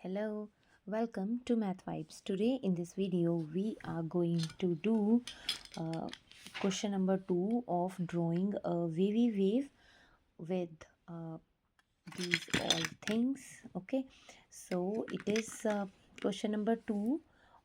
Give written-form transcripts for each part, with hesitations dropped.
Hello, welcome to Math Vibes. Today in this video we are going to do uh, question number 2 of drawing a wavy wave with these all things. Okay, so it is question number 2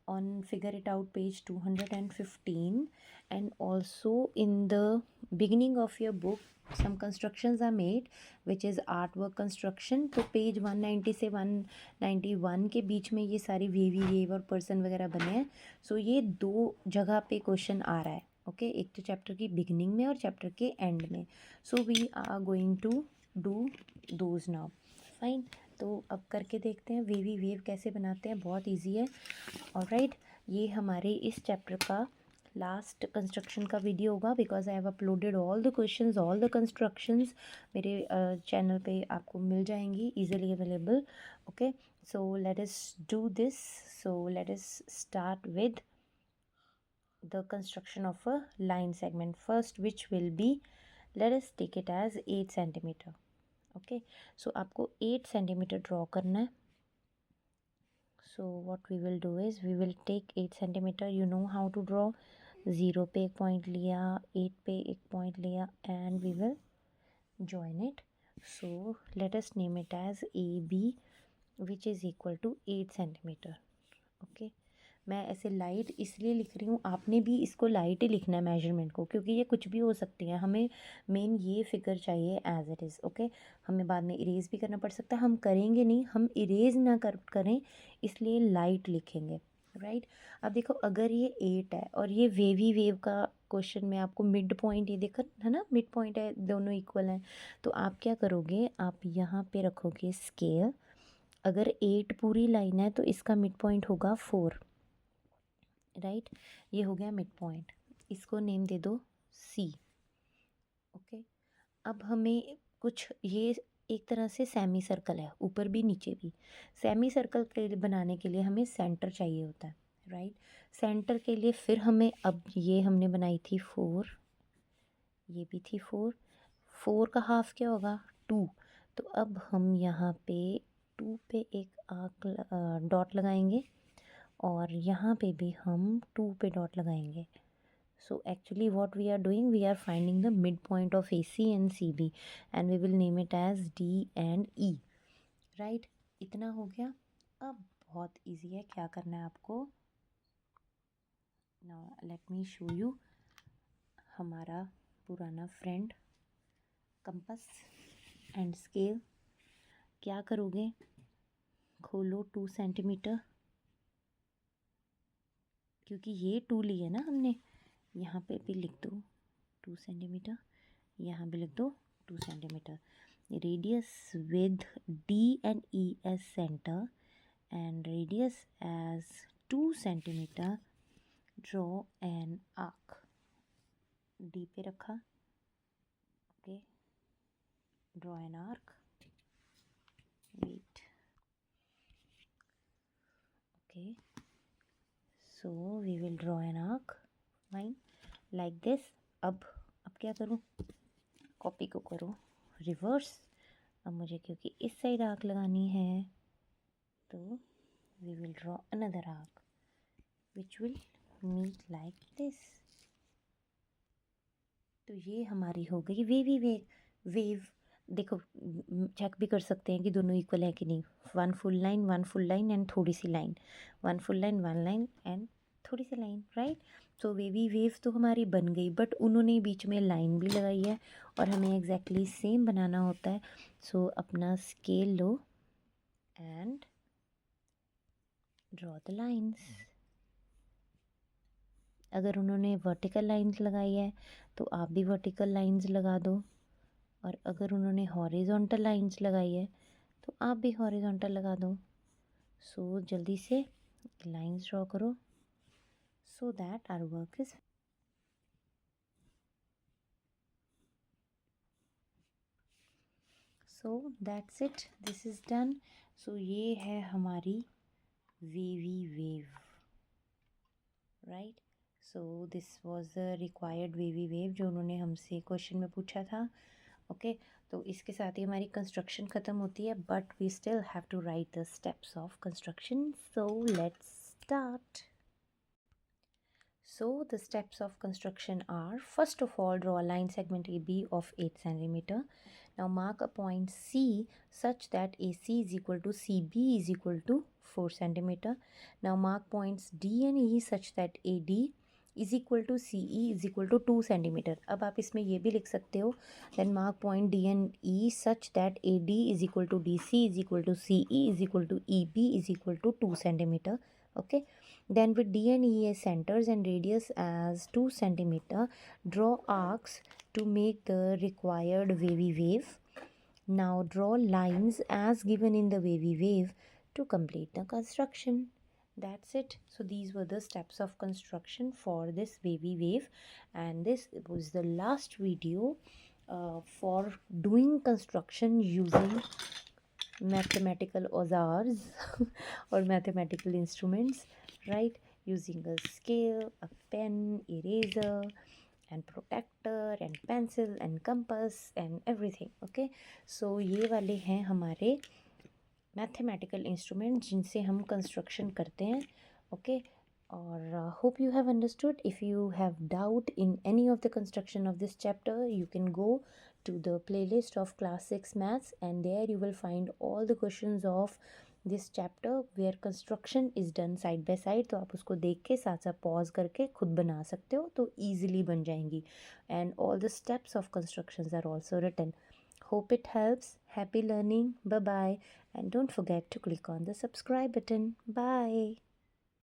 on figure it out page 215, and also in the beginning of your book some constructions are made which is artwork construction. तो page 190 से 191 के बीच में ये सारी wavy wave और person वगैरह बने हैं. सो ये दो जगह पे क्वेश्चन आ रहा है. ओके, एक तो चैप्टर की बिगिनिंग में और चैप्टर के एंड में. So we are going to do those now. Fine, तो अब करके देखते हैं वेवी वेव कैसे बनाते हैं. बहुत इजी है. ऑलराइट, ये हमारे इस चैप्टर का लास्ट कंस्ट्रक्शन का वीडियो होगा because I have uploaded all the questions, all the constructions मेरे चैनल पे आपको मिल जाएंगी easily available. Okay, so let us do this. So let us start with the construction of a line segment first, which will be, let us take it as 8 centimeter. Okay, so आपको 8 centimeter draw करना है. So what we will do is we will take 8 centimeter. You know how to draw. 0 पे एक point लिया, 8 पे एक point लिया, and we will join it. So let us name it as AB, which is equal to 8 centimeter. Okay, मैं ऐसे light इसलिए लिख रही हूँ, आपने भी इसको लाइट ही लिखना है मेजरमेंट को, क्योंकि ये कुछ भी हो सकती है. हमें मेन ये फिगर चाहिए एज इट इज़. ओके, हमें बाद में इरेज भी करना पड़ सकता है. हम करेंगे नहीं, हम इरेज ना करें, इसलिए लाइट लिखेंगे. राइट, अब देखो, अगर ये 8 है और ये वेवी वेव का क्वेश्चन में आपको मिड पॉइंट ये देखा है ना, मिड पॉइंट है, दोनों इक्वल हैं. तो आप क्या करोगे, आप यहाँ पे रखोगे स्केल. अगर 8 पूरी लाइन है तो इसका मिड पॉइंट होगा 4. राइट, ये हो गया मिड पॉइंट. इसको नेम दे दो C. ओके, अब हमें कुछ ये एक तरह से सेमी सर्कल है, ऊपर भी नीचे भी. सेमी सर्कल के लिए बनाने के लिए हमें सेंटर चाहिए होता है. राइट, सेंटर के लिए फिर हमें, अब ये हमने बनाई थी 4, ये भी थी 4. 4 का हाफ क्या होगा, 2. तो अब हम यहाँ पे 2 पे एक डॉट लगाएंगे और यहाँ पे भी हम 2 पे डॉट लगाएंगे. So actually what we are doing, we are finding the mid point of AC and CB and we will name it as D and E. Right, इतना हो गया. अब बहुत इजी है, क्या करना है आपको. Now let me show you हमारा पुराना फ्रेंड कंपास एंड स्केल. क्या करोगे, खोलो 2 सेंटीमीटर, क्योंकि ये 2 ली है ना हमने. यहाँ पे भी लिख दो 2 सेंटीमीटर, यहाँ भी लिख दो 2 centimetre. Radius with D and E as centre and radius as 2 centimetre. Draw an arc. D पे रखा. Okay, draw an arc. Wait. Okay, so we will draw an arc. Fine, like this. अब क्या करूँ, copy को करो reverse. अब मुझे क्योंकि इस साइड आर्क लगानी है, तो we will draw another arc which will meet like this. तो ये हमारी हो गई वेवी वेव. देखो, चेक भी कर सकते हैं कि दोनों इक्वल है कि नहीं. 1 फुल लाइन एंड थोड़ी सी line, 1 full line 1 line and थोड़ी सी line. Right, so wavy wave तो हमारी बन गई, बट उन्होंने बीच में लाइन भी लगाई है और हमें एग्जैक्टली सेम बनाना होता है. सो अपना scale low and draw the lines. अगर उन्होंने वर्टिकल लाइंस लगाई है तो आप भी वर्टिकल लाइंस लगा दो, और अगर उन्होंने हॉरिजॉन्टल लाइंस लगाई है तो आप भी हॉरिजॉन्टल लगा दो. सो जल्दी से लाइंस ड्रॉ करो so that our work is. So that's it, this is done. So ये है हमारी wavy wave. Right, so this was the required wavy wave जो उन्होंने हमसे क्वेश्चन में पूछा था. ओके, तो इसके साथ ही हमारी कंस्ट्रक्शन ख़त्म होती है, but we still have to write the steps of construction. So let's start. So the steps of construction are, first of all, draw a line segment AB of 8 centimeter. Now mark a point C such that AC is equal to CB is equal to 4 centimeter. Now mark points D and E such that AD is equal to CE is equal to 2 centimeter. अब आप इसमें ये भी लिख सकते हो, then mark point D and E such that AD is equal to DC is equal to CE is equal to EB is equal to 2 centimeter. Okay. Then with D and E as centers and radius as 2 centimeter, draw arcs to make the required wavy wave. Now draw lines as given in the wavy wave to complete the construction. That's it. So these were the steps of construction for this wavy wave, and this was the last video for doing construction using mathematical औजार्स or mathematical instruments, right? Using a scale, a pen, eraser, and protector, and pencil, and compass, and everything. Okay, so ये वाले हैं हमारे mathematical instrument जिनसे हम construction करते हैं. Okay, और hope you have understood. If you have doubt in any of the construction of this chapter, you can go to the playlist of class 6 maths, and there you will find all the questions of this chapter where construction is done side by side. तो आप उसको देख के साथ साथ pause करके खुद बना सकते हो, तो easily बन जाएंगी. And all the steps of constructions are also written. Hope it helps. Happy learning. Bye bye. And don't forget to click on the subscribe button. Bye.